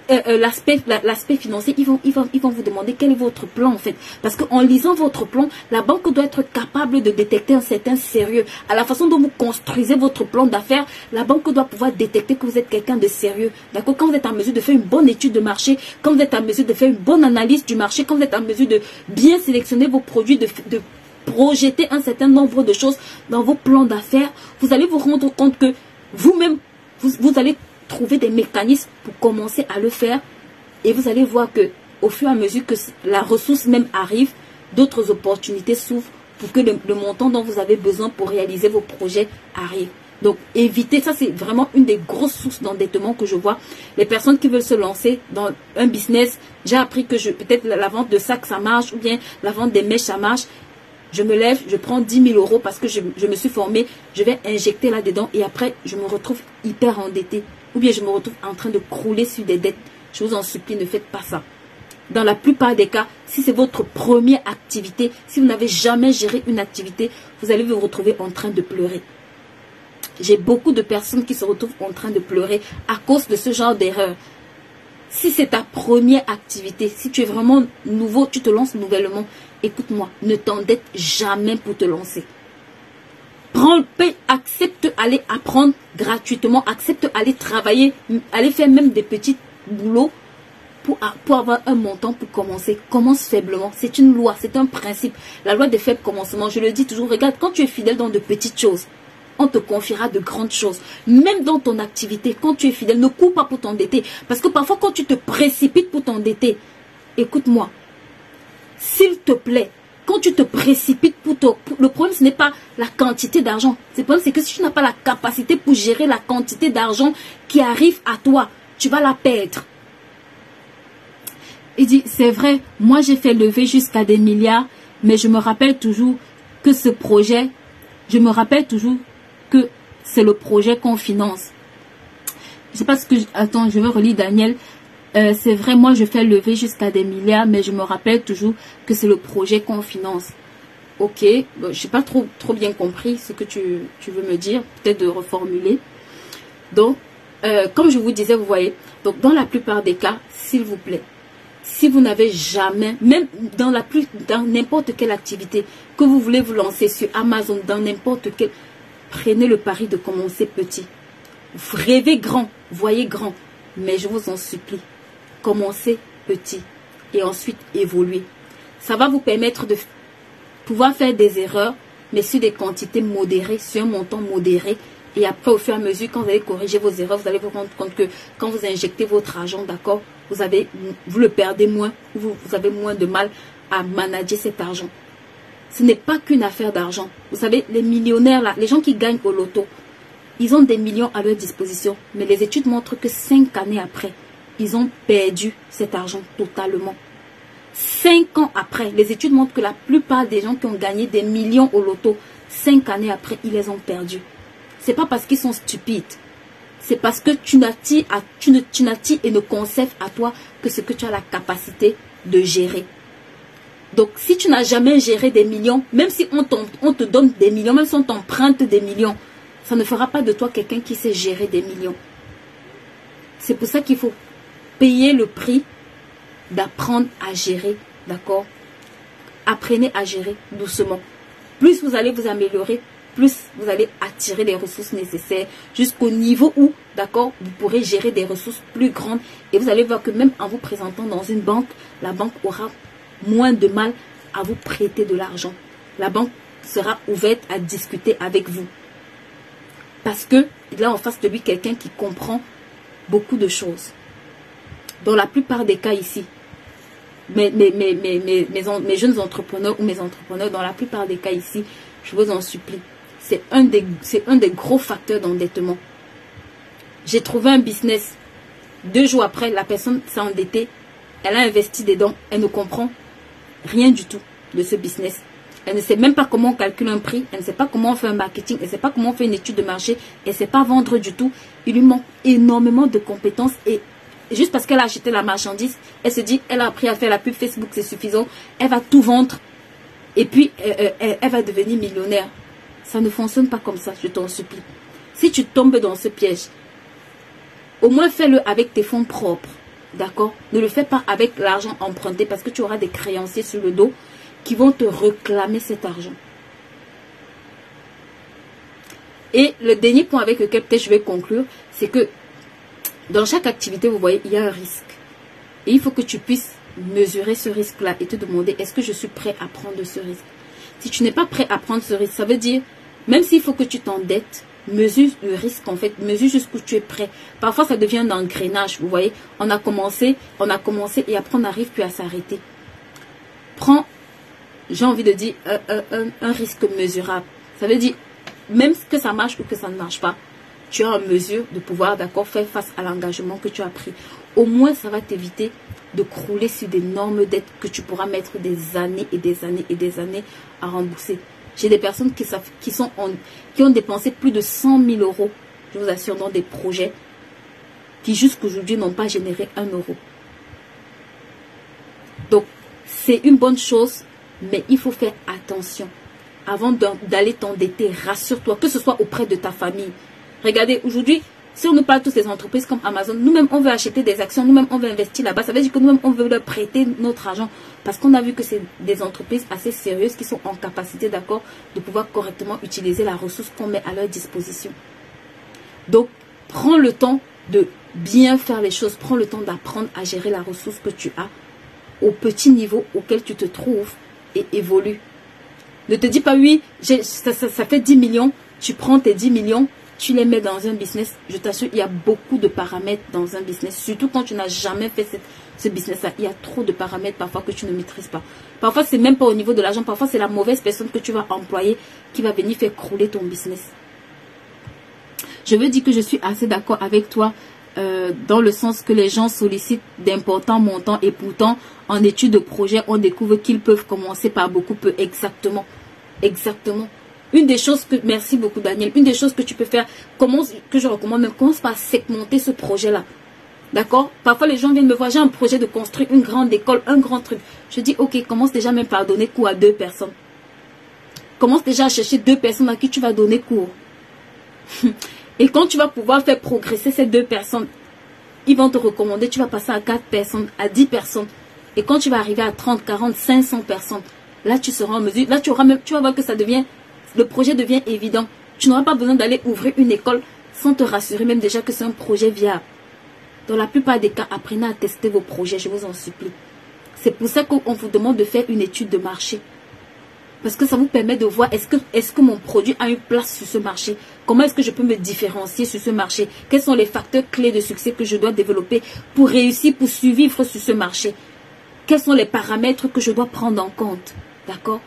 l'aspect financier, ils vont vous demander quel est votre plan en fait. Parce qu'en lisant votre plan, la banque doit être capable de détecter un certain sérieux. À la façon dont vous construisez votre plan d'affaires, la banque doit pouvoir détecter que vous êtes quelqu'un de sérieux. D'accord? Quand vous êtes en mesure de faire une bonne étude de marché, quand vous êtes en mesure de faire une bonne analyse du marché, quand vous êtes en mesure de bien sélectionner vos produits, de projeter un certain nombre de choses dans vos plans d'affaires, vous allez vous rendre compte que vous-même, vous allez trouver des mécanismes pour commencer à le faire et vous allez voir que au fur et à mesure que la ressource même arrive, d'autres opportunités s'ouvrent pour que le montant dont vous avez besoin pour réaliser vos projets arrive. Donc, évitez, ça c'est vraiment une des grosses sources d'endettement que je vois. Les personnes qui veulent se lancer dans un business, j'ai appris que peut-être la vente de sacs ça marche, ou bien la vente des mèches ça marche. Je me lève, je prends 10 000 euros parce que je me suis formée, je vais injecter là-dedans et après je me retrouve hyper endettée. Ou bien je me retrouve en train de crouler sur des dettes. Je vous en supplie, ne faites pas ça. Dans la plupart des cas, si c'est votre première activité, si vous n'avez jamais géré une activité, vous allez vous retrouver en train de pleurer. J'ai beaucoup de personnes qui se retrouvent en train de pleurer à cause de ce genre d'erreur. Si c'est ta première activité, si tu es vraiment nouveau, tu te lances nouvellement, écoute-moi, ne t'endette jamais pour te lancer. Accepte d'aller apprendre gratuitement, accepte d'aller travailler, aller faire même des petits boulots pour avoir un montant pour commencer. Commence faiblement, c'est une loi, c'est un principe. La loi des faibles commencements, je le dis toujours, regarde, quand tu es fidèle dans de petites choses, on te confiera de grandes choses. Même dans ton activité, quand tu es fidèle, ne cours pas pour t'endetter. Parce que parfois, quand tu te précipites pour t'endetter, écoute-moi, s'il te plaît, quand tu te précipites le problème, ce n'est pas la quantité d'argent. Le problème, c'est que si tu n'as pas la capacité pour gérer la quantité d'argent qui arrive à toi, tu vas la perdre. Il dit, c'est vrai, moi j'ai fait lever jusqu'à des milliards, mais je me rappelle toujours que ce projet, que c'est le projet qu'on finance. Je sais pas ce que... Attends, je vais relire Daniel. C'est vrai, moi je fais lever jusqu'à des milliards, mais je me rappelle toujours que c'est le projet qu'on finance. Ok, bon, je n'ai pas trop bien compris ce que tu veux me dire. Peut-être de reformuler. Donc, comme je vous disais, vous voyez, donc dans la plupart des cas, s'il vous plaît, si vous n'avez jamais, même dans n'importe quelle activité, que vous voulez vous lancer sur Amazon, dans n'importe quel, prenez le pari de commencer petit. Rêvez grand, voyez grand, mais je vous en supplie, commencez petit et ensuite évoluez. Ça va vous permettre de pouvoir faire des erreurs, mais sur des quantités modérées, sur un montant modéré. Et après, au fur et à mesure, quand vous allez corriger vos erreurs, vous allez vous rendre compte que quand vous injectez votre argent, d'accord, vous le perdez moins, vous avez moins de mal à manager cet argent. Ce n'est pas qu'une affaire d'argent. Vous savez, les millionnaires, là, les gens qui gagnent au loto, ils ont des millions à leur disposition. Mais les études montrent que 5 années après, ils ont perdu cet argent totalement. 5 ans après, les études montrent que la plupart des gens qui ont gagné des millions au loto, 5 années après, ils les ont perdus. C'est pas parce qu'ils sont stupides. C'est parce que tu n'attires et ne conserves à toi que ce que tu as la capacité de gérer. Donc, si tu n'as jamais géré des millions, même si on te donne des millions, même si on t'emprunte des millions, ça ne fera pas de toi quelqu'un qui sait gérer des millions. C'est pour ça qu'il faut payer le prix d'apprendre à gérer, d'accord? Apprenez à gérer doucement. Plus vous allez vous améliorer, plus vous allez attirer les ressources nécessaires jusqu'au niveau où, d'accord, vous pourrez gérer des ressources plus grandes. Et vous allez voir que même en vous présentant dans une banque, la banque aura moins de mal à vous prêter de l'argent. La banque sera ouverte à discuter avec vous. Parce que il a en face de lui quelqu'un qui comprend beaucoup de choses. Dans la plupart des cas ici, mes jeunes entrepreneurs ou mes entrepreneurs, dans la plupart des cas ici, je vous en supplie, c'est un des gros facteurs d'endettement. J'ai trouvé un business. 2 jours après, la personne s'est endettée. Elle a investi dedans. Elle ne comprend rien du tout de ce business. Elle ne sait même pas comment on calcule un prix. Elle ne sait pas comment on fait un marketing. Elle ne sait pas comment on fait une étude de marché. Elle ne sait pas vendre du tout. Il lui manque énormément de compétences. Et juste parce qu'elle a acheté la marchandise, elle se dit, elle a appris à faire la pub Facebook, c'est suffisant. Elle va tout vendre. Et puis, elle va devenir millionnaire. Ça ne fonctionne pas comme ça, je t'en supplie. Si tu tombes dans ce piège, au moins fais-le avec tes fonds propres. D'accord? Ne le fais pas avec l'argent emprunté parce que tu auras des créanciers sur le dos qui vont te réclamer cet argent. Et le dernier point avec lequel peut-être je vais conclure, c'est que dans chaque activité, vous voyez, il y a un risque. Et il faut que tu puisses mesurer ce risque-là et te demander, est-ce que je suis prêt à prendre ce risque? Si tu n'es pas prêt à prendre ce risque, ça veut dire, même s'il faut que tu t'endettes, mesure le risque en fait, mesure jusqu'où tu es prêt. Parfois, ça devient un engrenage, vous voyez. On a commencé et après on n'arrive plus à s'arrêter. Prends j'ai envie de dire, un risque mesurable. Ça veut dire, même que ça marche ou que ça ne marche pas, tu es en mesure de pouvoir, d'accord, faire face à l'engagement que tu as pris. Au moins, ça va t'éviter de crouler sur d'énormes dettes que tu pourras mettre des années et des années et des années à rembourser. J'ai des personnes qui ont dépensé plus de 100 000 euros, je vous assure, dans des projets qui jusqu'aujourd'hui n'ont pas généré 1 euro. Donc, c'est une bonne chose, mais il faut faire attention. Avant d'aller t'endetter, rassure-toi, que ce soit auprès de ta famille. Regardez, aujourd'hui, si on nous parle de toutes ces entreprises comme Amazon, nous-mêmes, on veut acheter des actions, nous-mêmes, on veut investir là-bas. Ça veut dire que nous-mêmes, on veut leur prêter notre argent. Parce qu'on a vu que c'est des entreprises assez sérieuses qui sont en capacité, d'accord, de pouvoir correctement utiliser la ressource qu'on met à leur disposition. Donc, prends le temps de bien faire les choses. Prends le temps d'apprendre à gérer la ressource que tu as au petit niveau auquel tu te trouves et évolue. Ne te dis pas, oui, ça fait 10 millions, tu prends tes 10 millions, tu les mets dans un business. Je t'assure, il y a beaucoup de paramètres dans un business, surtout quand tu n'as jamais fait ce business-là. Il y a trop de paramètres parfois que tu ne maîtrises pas. Parfois, c'est même pas au niveau de l'argent, parfois c'est la mauvaise personne que tu vas employer qui va venir faire crouler ton business. Je veux dire que je suis assez d'accord avec toi dans le sens que les gens sollicitent d'importants montants et pourtant en études de projet on découvre qu'ils peuvent commencer par beaucoup peu. Exactement. Une des choses que, merci beaucoup Daniel, une des choses que tu peux faire, que je recommande même, commence par segmenter ce projet là. D'accord? Parfois les gens viennent me voir, j'ai un projet de construire une grande école, un grand truc. Je dis ok, commence déjà même par donner cours à 2 personnes. Commence déjà à chercher 2 personnes à qui tu vas donner cours. Et quand tu vas pouvoir faire progresser ces 2 personnes, ils vont te recommander, tu vas passer à 4 personnes, à 10 personnes. Et quand tu vas arriver à 30, 40, 500 personnes, là tu seras en mesure, là tu vas voir que le projet devient évident. Tu n'auras pas besoin d'aller ouvrir une école sans te rassurer même déjà que c'est un projet viable. Dans la plupart des cas, apprenez à tester vos projets, je vous en supplie. C'est pour ça qu'on vous demande de faire une étude de marché. Parce que ça vous permet de voir est-ce que mon produit a une place sur ce marché. Comment est-ce que je peux me différencier sur ce marché? Quels sont les facteurs clés de succès que je dois développer pour réussir, pour survivre sur ce marché? Quels sont les paramètres que je dois prendre en compte? D'accord?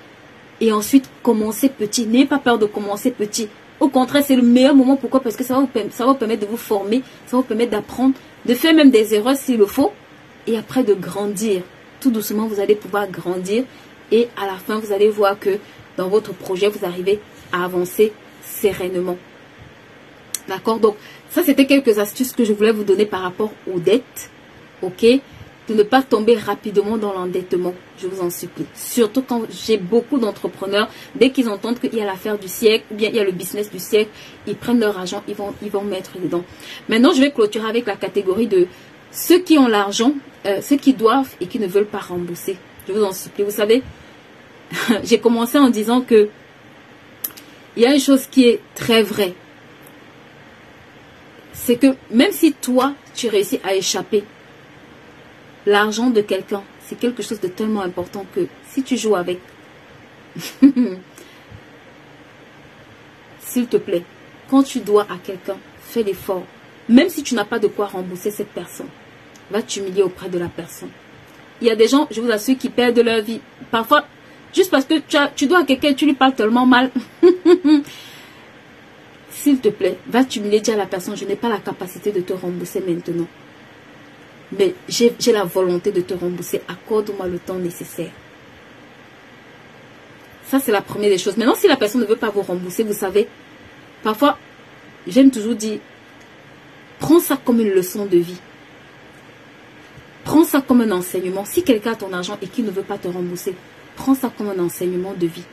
Et ensuite, commencer petit. N'ayez pas peur de commencer petit. Au contraire, c'est le meilleur moment. Pourquoi? Parce que ça va vous permettre de vous former, ça va vous permettre d'apprendre, de faire même des erreurs s'il le faut, et après de grandir. Tout doucement, vous allez pouvoir grandir. Et à la fin, vous allez voir que dans votre projet, vous arrivez à avancer sereinement. D'accord? Donc, ça, c'était quelques astuces que je voulais vous donner par rapport aux dettes. Ok? De ne pas tomber rapidement dans l'endettement. Je vous en supplie. Surtout quand j'ai beaucoup d'entrepreneurs, dès qu'ils entendent qu'il y a l'affaire du siècle, ou bien il y a le business du siècle, ils prennent leur argent, ils vont mettre dedans. Maintenant, je vais clôturer avec la catégorie de ceux qui ont l'argent, ceux qui doivent et qui ne veulent pas rembourser. Je vous en supplie. Vous savez, j'ai commencé en disant que il y a une chose qui est très vraie. C'est que même si toi, tu réussis à échapper, l'argent de quelqu'un, c'est quelque chose de tellement important que si tu joues avec, s'il te plaît, quand tu dois à quelqu'un, fais l'effort. Même si tu n'as pas de quoi rembourser cette personne, va t'humilier auprès de la personne. Il y a des gens, je vous assure, qui perdent leur vie. Parfois, juste parce que tu dois à quelqu'un, tu lui parles tellement mal. S'il te plaît, va t'humilier, dis à la personne, je n'ai pas la capacité de te rembourser maintenant. Mais j'ai la volonté de te rembourser. Accorde-moi le temps nécessaire. Ça, c'est la première des choses. Maintenant, si la personne ne veut pas vous rembourser, vous savez, parfois, j'aime toujours dire, prends ça comme une leçon de vie. Prends ça comme un enseignement. Si quelqu'un a ton argent et qu'il ne veut pas te rembourser, prends ça comme un enseignement de vie.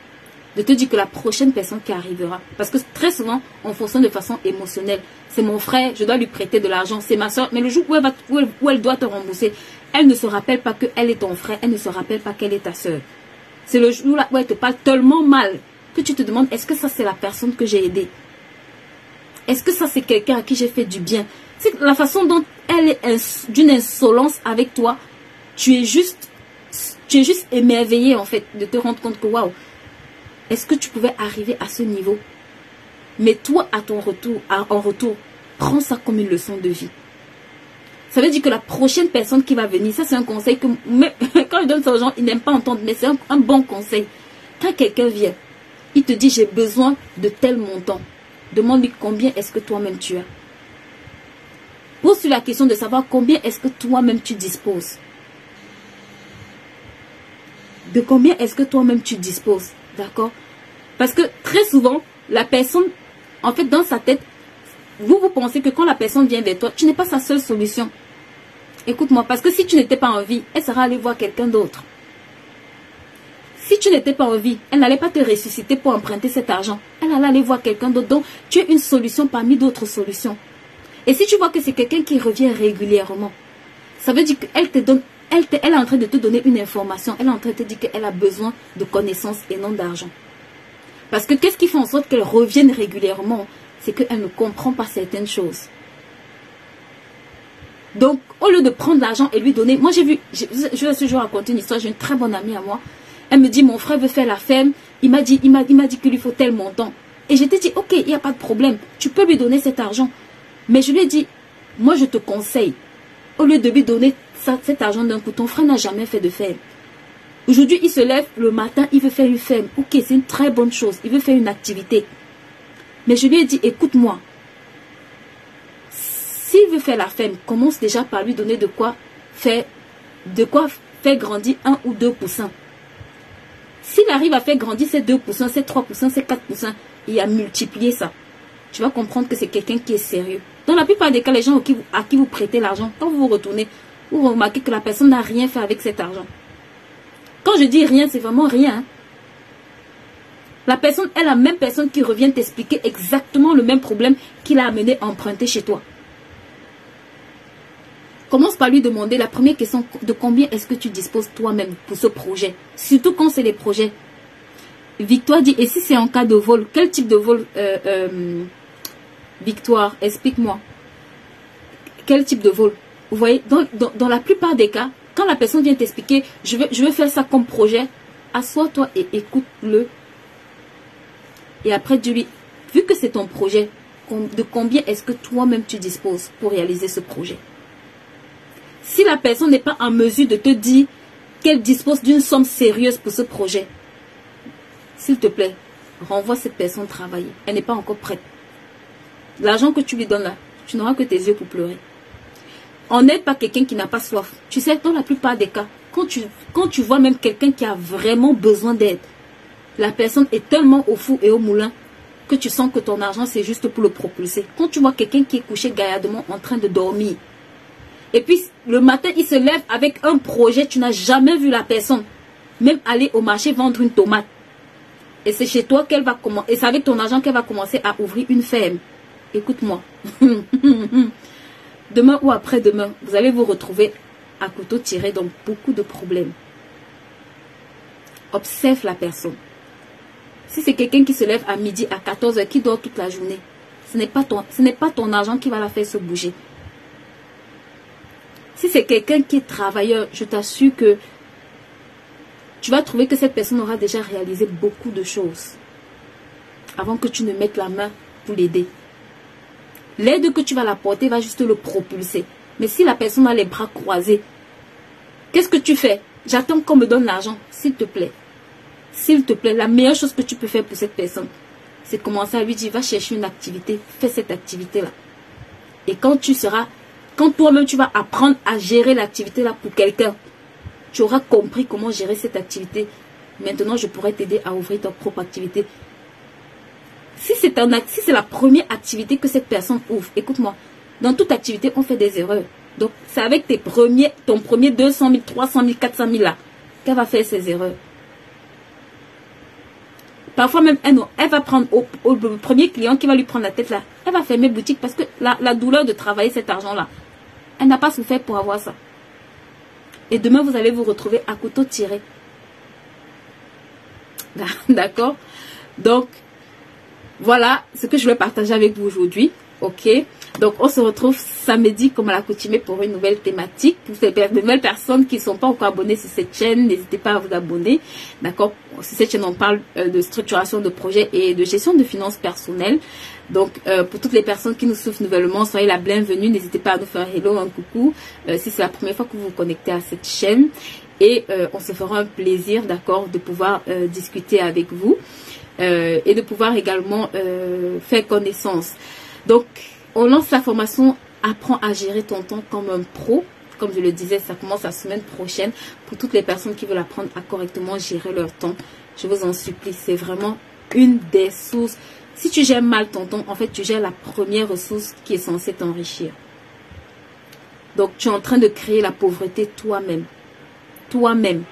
De te dire que la prochaine personne qui arrivera, parce que très souvent, on fonctionne de façon émotionnelle. C'est mon frère, je dois lui prêter de l'argent. C'est ma soeur, mais le jour où elle doit te rembourser, elle ne se rappelle pas qu'elle est ton frère, elle ne se rappelle pas qu'elle est ta soeur. C'est le jour où elle te parle tellement mal que tu te demandes, est-ce que ça c'est la personne que j'ai aidée? Est-ce que ça c'est quelqu'un à qui j'ai fait du bien? C'est la façon dont elle est d'une insolence avec toi. Tu es juste émerveillé en fait de te rendre compte que waouh, est-ce que tu pouvais arriver à ce niveau? Mais toi, en retour, prends ça comme une leçon de vie. Ça veut dire que la prochaine personne qui va venir, ça c'est un conseil que, quand je donne ça aux gens, ils n'aiment pas entendre, mais c'est un bon conseil. Quand quelqu'un vient, il te dit j'ai besoin de tel montant. Demande-lui combien est-ce que toi-même tu as. Pose-lui la question de savoir combien est-ce que toi-même tu disposes. De combien est-ce que toi-même tu disposes. D'accord? Parce que très souvent, la personne, en fait, dans sa tête, vous pensez que quand la personne vient vers toi, tu n'es pas sa seule solution. Écoute-moi, parce que si tu n'étais pas en vie, elle sera allée voir quelqu'un d'autre. Si tu n'étais pas en vie, elle n'allait pas te ressusciter pour emprunter cet argent. Elle allait aller voir quelqu'un d'autre. Donc, tu es une solution parmi d'autres solutions. Et si tu vois que c'est quelqu'un qui revient régulièrement, ça veut dire qu'elle te donne, elle est en train de te donner une information. Elle est en train de te dire qu'elle a besoin de connaissances et non d'argent. Parce que qu'est-ce qui fait en sorte qu'elle revienne régulièrement? C'est qu'elle ne comprend pas certaines choses. Donc, au lieu de prendre l'argent et lui donner, moi j'ai vu, je vais ce jour raconter une histoire, j'ai une très bonne amie à moi. Elle me dit, mon frère veut faire la ferme, il m'a dit qu'il lui faut tel montant. Et je t'ai dit, ok, il n'y a pas de problème, tu peux lui donner cet argent. Mais je lui ai dit, moi je te conseille, au lieu de lui donner cet argent d'un coup, ton frère n'a jamais fait de ferme. Aujourd'hui, il se lève le matin, il veut faire une ferme. Ok, c'est une très bonne chose, il veut faire une activité. Mais je lui ai dit, écoute-moi, s'il veut faire la ferme, commence déjà par lui donner de quoi faire grandir 1 ou 2%. S'il arrive à faire grandir ces 2%, ces 3%, ces 4%, et à multiplier ça, tu vas comprendre que c'est quelqu'un qui est sérieux. Dans la plupart des cas, les gens à qui vous prêtez l'argent, quand vous vous retournez, vous remarquez que la personne n'a rien fait avec cet argent. Quand je dis rien, c'est vraiment rien. Hein. La personne est la même personne qui revient t'expliquer exactement le même problème qu'il a amené à emprunter chez toi. Commence par lui demander la première question de combien est-ce que tu disposes toi-même pour ce projet. Surtout quand c'est les projets. Victoire dit, et si c'est en cas de vol, quel type de vol Victoire, explique-moi. Quel type de vol? Vous voyez, dans la plupart des cas, quand la personne vient t'expliquer, je veux faire ça comme projet, assois-toi et écoute-le. Et après, dis-lui, vu que c'est ton projet, de combien est-ce que toi-même tu disposes pour réaliser ce projet? Si la personne n'est pas en mesure de te dire qu'elle dispose d'une somme sérieuse pour ce projet, s'il te plaît, renvoie cette personne travailler. Elle n'est pas encore prête. L'argent que tu lui donnes là, tu n'auras que tes yeux pour pleurer. On n'aide pas quelqu'un qui n'a pas soif. Tu sais, dans la plupart des cas, quand tu vois même quelqu'un qui a vraiment besoin d'aide, la personne est tellement au four et au moulin que tu sens que ton argent, c'est juste pour le propulser. Quand tu vois quelqu'un qui est couché gaillardement en train de dormir, et puis le matin, il se lève avec un projet, tu n'as jamais vu la personne même aller au marché vendre une tomate. Et c'est chez toi qu'elle va commencer, et c'est avec ton argent qu'elle va commencer à ouvrir une ferme. Écoute-moi. Demain ou après-demain, vous allez vous retrouver à couteau tiré dans beaucoup de problèmes. Observe la personne. Si c'est quelqu'un qui se lève à midi, à 14 h, qui dort toute la journée, ce n'est pas ton argent qui va la faire se bouger. Si c'est quelqu'un qui est travailleur, je t'assure que tu vas trouver que cette personne aura déjà réalisé beaucoup de choses avant que tu ne mettes la main pour l'aider. L'aide que tu vas l'apporter va juste le propulser. Mais si la personne a les bras croisés, qu'est-ce que tu fais? J'attends qu'on me donne l'argent, s'il te plaît. S'il te plaît, la meilleure chose que tu peux faire pour cette personne, c'est commencer à lui dire, va chercher une activité, fais cette activité-là. Et quand toi-même tu vas apprendre à gérer l'activité-là pour quelqu'un, tu auras compris comment gérer cette activité. Maintenant, je pourrais t'aider à ouvrir ta propre activité. Si c'est la première activité que cette personne ouvre, écoute-moi, dans toute activité, on fait des erreurs. Donc, c'est avec ton premier 200 000, 300 000, 400 000 là, qu'elle va faire ses erreurs. Parfois même, elle va prendre au premier client qui va lui prendre la tête là, elle va fermer boutique parce que la douleur de travailler cet argent-là, elle n'a pas souffert pour avoir ça. Et demain, vous allez vous retrouver à couteau tiré. D'accord? Donc, voilà ce que je vais partager avec vous aujourd'hui. Ok? Donc, on se retrouve samedi comme à l'accoutumée pour une nouvelle thématique. Pour ces nouvelles personnes qui ne sont pas encore abonnées sur cette chaîne, n'hésitez pas à vous abonner. D'accord? Sur cette chaîne, on parle de structuration de projets et de gestion de finances personnelles. Donc, pour toutes les personnes qui nous suivent nouvellement, soyez la bienvenue. N'hésitez pas à nous faire un hello, un coucou, si c'est la première fois que vous vous connectez à cette chaîne. Et on se fera un plaisir, d'accord, de pouvoir discuter avec vous et de pouvoir également faire connaissance. Donc, on lance la formation « Apprends à gérer ton temps comme un pro ». Comme je le disais, ça commence la semaine prochaine pour toutes les personnes qui veulent apprendre à correctement gérer leur temps. Je vous en supplie, c'est vraiment une des sources. Si tu gères mal ton temps, en fait, tu gères la première ressource qui est censée t'enrichir. Donc, tu es en train de créer la pauvreté toi-même. Toi-même.